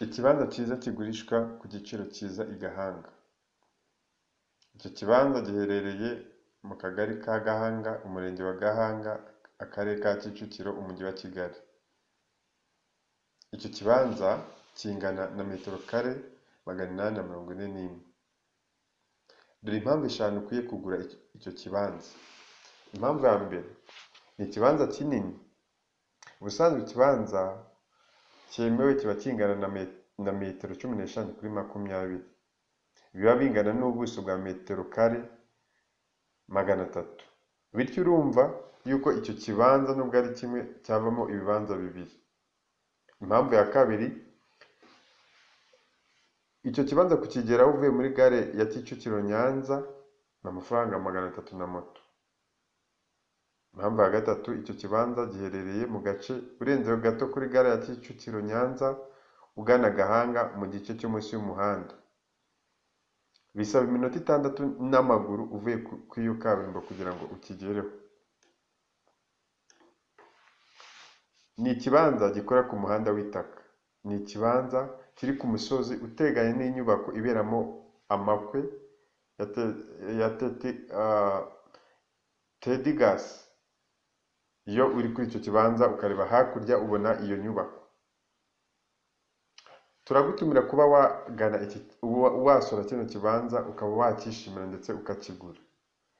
Ikibanza cyiza kigurishwa ku giciro cyiza i Gahanga. Icyo kibanza giherereye mu kagari ka Gahanga, umurenge wa Gahanga, akarere ka Kicukiro, umujyi wa Kigali. Icyo kibanza kingana na metero kare 841. Dore impamvu eshanu ukwiye kugura icyo kibanza. Impamvu ya mbere, ni ikibanza kinini. Ubusanzwe ikibanza cyemewe kiba kingana na metero 15 kuri 20. Biba bingana n'ubuso bwa metero kare 300. Bityo urumva yuko icyo kibanza nubwo ari kimwe cyavamo ibibanza bibiri. Impamvu ya kabiri, icyo kibanza kukigeraho uvuye muri gare ya Kicukiro Nyanza ni amafaranga 300 na moto. Impamvu ya gatatu, icyo kibanza giherereye mu gace urenzeho gato kuri gare ya Kicukiro Nyanza ugana Gahanga mu gice cyo munsi y'umuhanda. Bisaba iminota 6 n'amaguru uvuye ku iyo kaburimbo kugira ngo ukigereho. Ni ikibanza gikora ku muhanda w'itaka. Ni ikibanza kiri ku musozi uteganye n'inyubako iberamo amakwe ya Tedigas. Iyo uri kuri icyo kibanza ukareba hakurya ubona iyo nyubako. Turagutumira kuba wasura kino kibanza ukaba wakishimira ndetse ukakigura.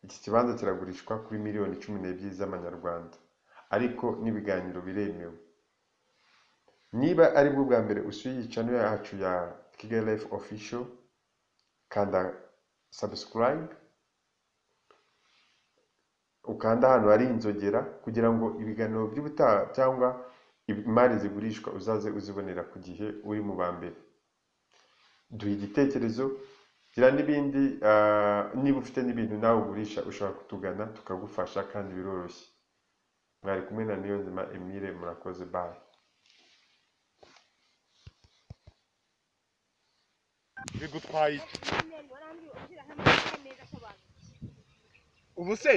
Iki kibanza kiragurishwa kuri miliyoni 12 z'amanyarwanda, ariko n'ibiganiro biremewe. Niba ari bwo bwa mbere usuye iyi channel yacu ya Kigali Life Official, kanda subscribe, ukanda hano hari inzogera kugira ngo ibiganiro by'ubutaha cyangwa imari zigurishwa uzaze uzibonera ku gihe uri mu ba mbere. Duha igitekerezo, gira n'ibindi, niba ufite n'ibintu nawe ugurisha ushobora kutugana tukagufasha kandi biroroshye. Mwari kumwe na Niyonzima Emile, murakoze, bye. Bigutwaye ubu se